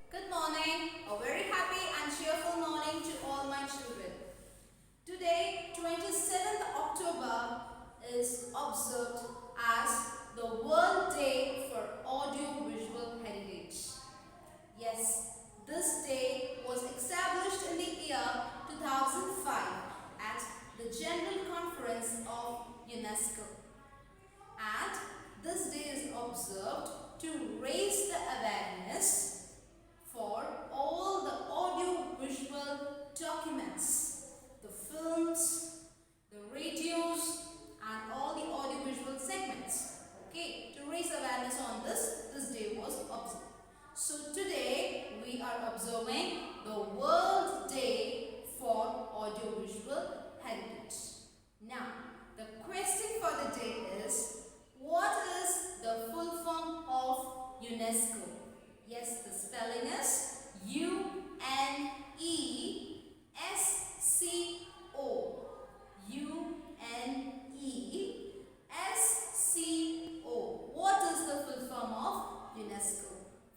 Good morning, a very happy and cheerful morning to all my children. Today, 27th October is observed as the World Day for Audio-Visual Heritage. Yes, this day was established in the year 2005 at the General Conference of UNESCO. And this day is observed to raise the awareness for all the audio-visual documents, the films, the radios and all the audio-visual segments. Okay, to raise awareness on this day was observed. So today we are observing the World Day for Audiovisual Heritage. Now, the question for the day is, what is the full form of UNESCO? Yes, the spelling is UNESCO. UNESCO. What is the full form of UNESCO?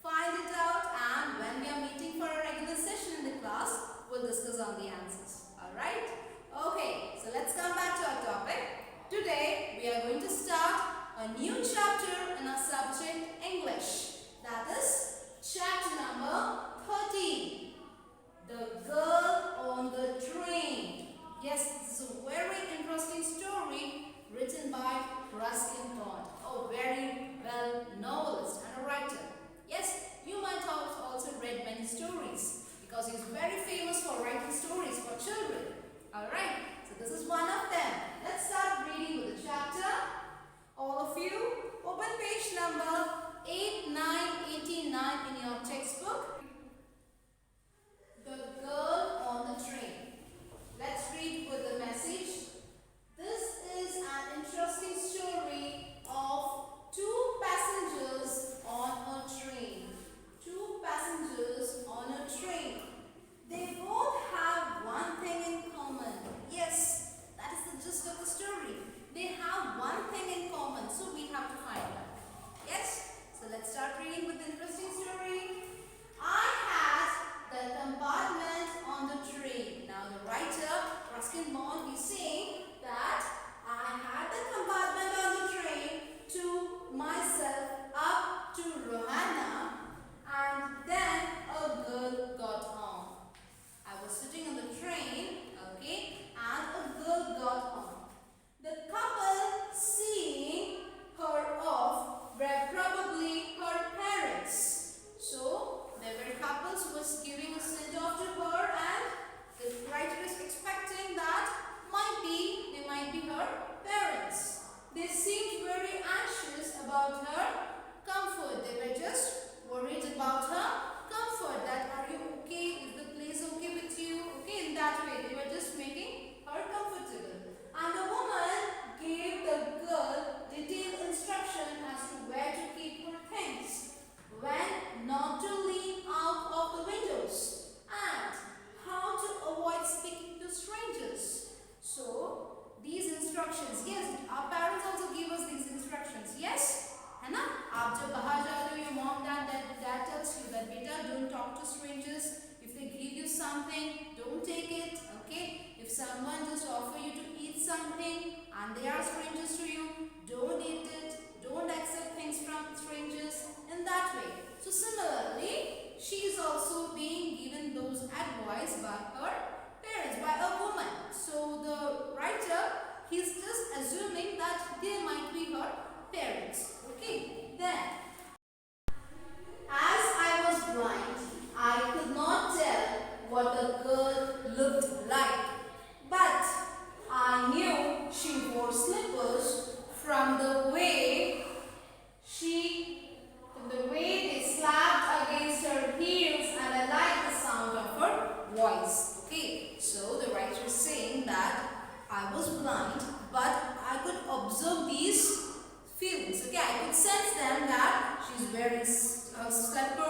Find it out, and when we are meeting for a regular session in the class, we'll discuss on the answers. Alright? Okay, so let's come back to our topic. Today, we are going to start a new chapter in our subject English. That is chapter number 13. The Girl on the Train. Yes, this is a very interesting story written by Ruskin Bond, a very well novelist and a writer. Yes, you might have also read many stories because he is very famous for writing stories for children. Alright, so this is one of them. Let's start reading with the chapter. All of you, open page number 89 in your textbook. The Girl on the Train. Let's read with the message. This is an interesting story of two passengers on a train. Two passengers on a train. They both have one thing in common. Yes, that is the gist of the story. They have one thing in common, so we have to find out. Yes? So let's start reading with the interesting story. I had the compartment on the train. Now the writer, Ruskin Bond, is saying that I had the compartment on the train to myself up to Rohanna, and then a girl got on. I was sitting on the train, okay, and a girl got on. The couple seeing her off were probably her parents. So there were couples who was giving a send-off to her, and the writer is expecting that they might be her parents. They seemed very anxious about her comfort. They were just worried about her comfort. That, are you okay? Is the place okay with you? Okay, in that way they were just making her comfortable. And the woman gave the girl detailed instruction as to where to keep her things, when not to lean out of the windows, and how to avoid speaking to strangers. So these instructions, yes, our parents also give us these instructions. Yes, है ना? आप जब बाहर जाते हो, your mom dad tells you that beta, don't talk to strangers. If they give you something, don't take it. Okay? If someone just offer you to eat something and they are strangers to you, don't eat it. Don't accept things from strangers in that way. So similarly, she is also being given those advice by her parents, by a woman. So the writer, he's just assuming that they might be her parents. Okay, then, as I was blind, I could not tell what the girl looked like, but I knew she wore slippers from the way they slapped against her heels, and I liked the sound of her voice. Okay, so the writer is saying that I was blind, but I could observe these feelings. Okay, I could sense them that she's wearing slippers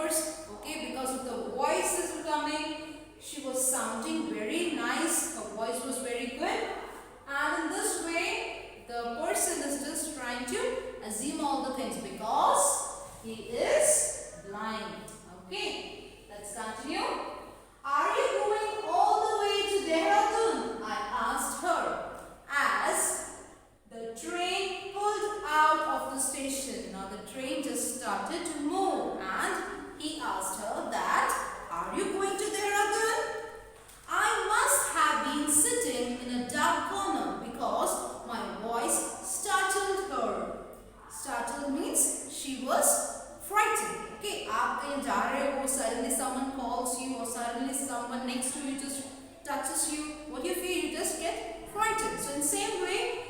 touches you, what do you feel? You just get frightened. So in the same way,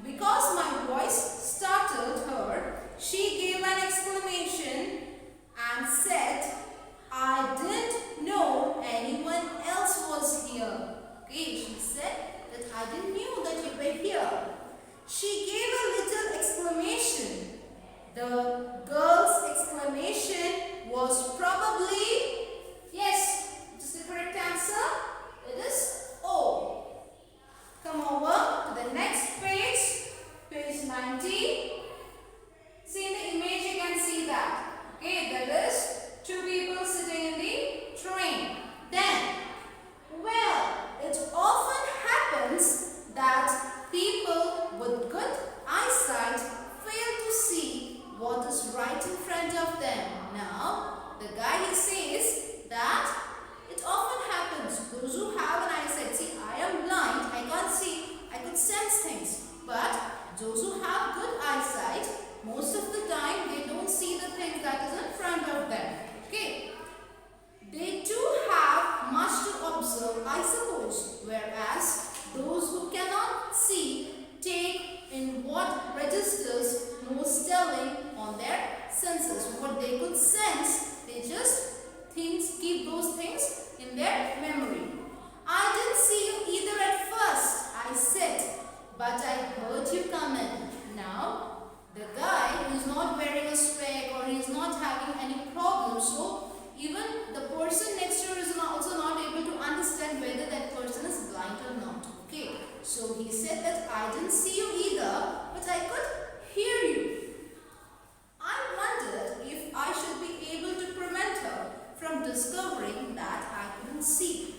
because my voice startled her, she gave an exclamation and said, I didn't know anyone else was here. Okay, she said that I didn't know that you were here. She gave a little exclamation. The girl's exclamation was probably, yes, which is the correct answer. It is O. Come over to the next page, page 90. See in the image you can see that. Okay, there is two people sitting in the train. Then, well, it often happens that people with good eyesight fail to see what is right in front of them. Now, the guy he says that it often happens. Those who have an eyesight, see, I am blind, I can't see, I could sense things. But those who have good eyesight, most of the time they don't see the things that is in front of them. Okay. They too have much to observe, I suppose, whereas those who cannot see take in what registers most telling on their senses. What they could sense, they just keep those things in their memory. I didn't see you either at first, I said, but I heard you come in. Now, the guy who is not wearing a spec or he is not having any problem, so even the person next to her is also not able to understand whether that person is blind or not. Okay, so he said that I didn't see you either, but I could hear you. I wondered if I should be able to prevent her from discovering that I couldn't see.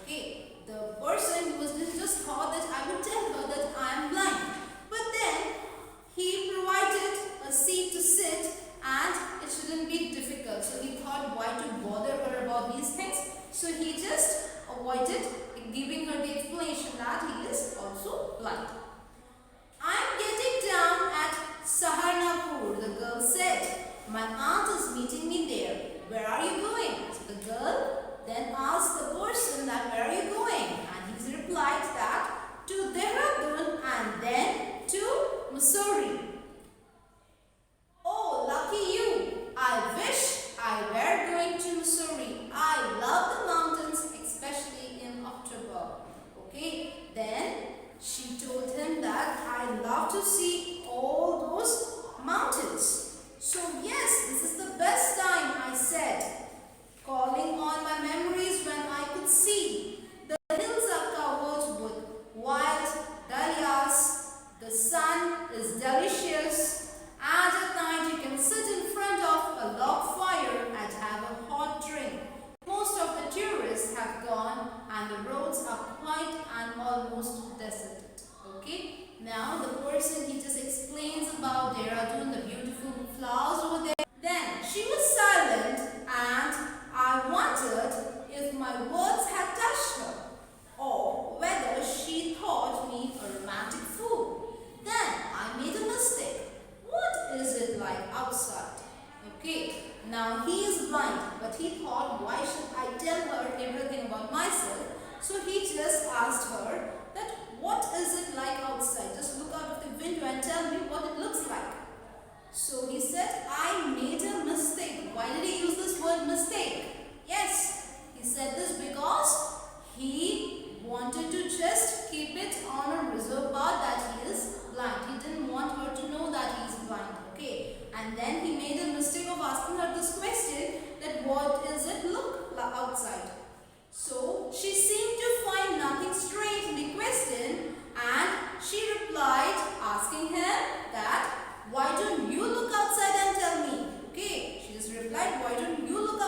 Okay, the person who was just thought that I would tell her that I am blind, but then he provided a seat to sit and it shouldn't be difficult. So he thought why to bother her about these things. So he just avoided giving her the explanation that he is also blind. I'm getting down at Saharnapur, the girl said. My aunt is meeting me there. Where are you going? So the girl then asked the person that where are you going? And he replied that to Dehradun and then to Missouri. Oh, lucky you! I wish I were going to Missouri. I love the mountains, especially in October. Okay, then she told him that I love to see all those mountains. So yes, this is the best time, I said, calling on my memories when I could see. The hills are covered with wild dahlias. The sun is delicious, and at night you can sit in front of a log fire and have a hot drink. Most of the tourists have gone and the roads are quiet and almost deserted. Okay, now the person he just explains about Dehradun, the beautiful flowers over there. Then she was silent and I wondered if my words had touched her or whether she thought me a romantic fool. Then I made a mistake. What is it like outside? Okay, now he is blind, but he thought why should I tell her everything about myself? So he just asked her that what is it like outside? Just look out of the window and tell me what it looks like. So he said, I made a mistake. Why did he use this word mistake? Yes, he said this because he wanted to just keep it on a reserve part that he is blind. He didn't want her to know that he is blind. Okay, and then he made a mistake of asking her this question that what is it look like outside? So she seemed to find nothing strange in the question and she replied asking him that why don't you look outside and tell me? Okay, she just replied why don't you look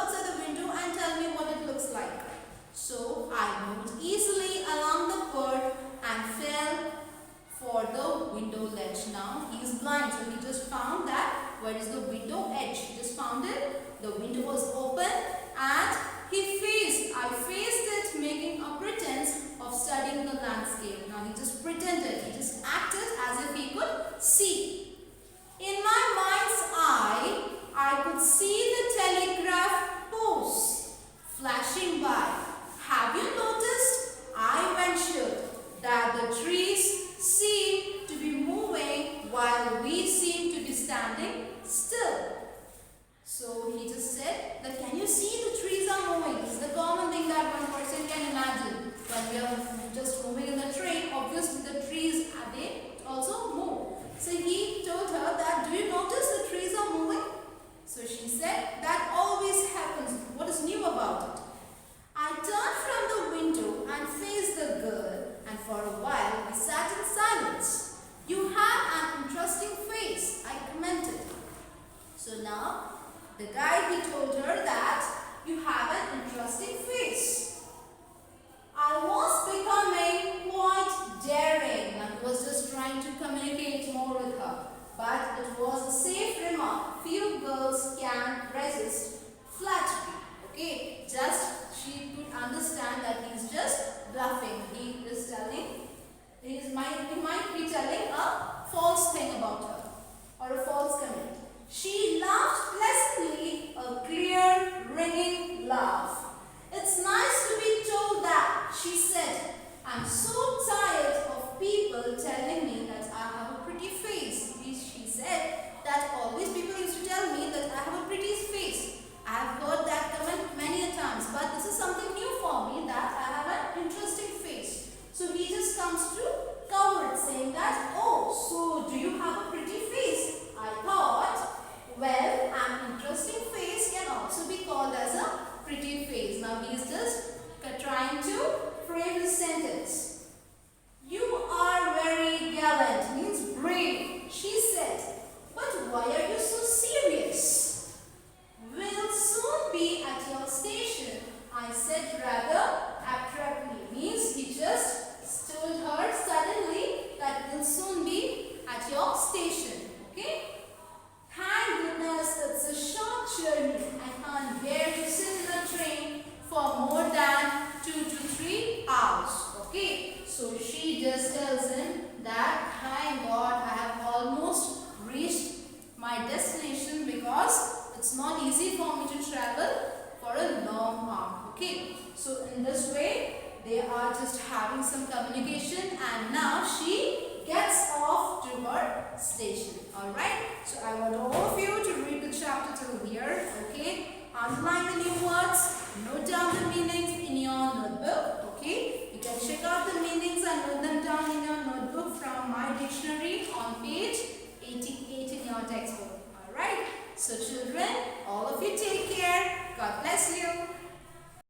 pretty face. Now he is just trying to frame the sentence. You are very gallant means brave, she said. But why are you so serious? We'll soon be at your station, I said rather abruptly. Means he just told her suddenly that we'll soon be at your station. Okay? Thank goodness it's a short journey. I can't bear to sit in a train for more than 2 to 3 hours. Okay? So she just tells him that thank God I have almost reached my destination because it's not easy for me to travel for a long arc. Okay? So in this way they are just having some communication and now she gets off to her station. Alright, so I want all of you to read the chapter till here. Okay, underline the new words, note down the meanings in your notebook. Okay, you can check out the meanings and note them down in your notebook from my dictionary on page 88 in your textbook. Alright, so children, all of you take care. God bless you.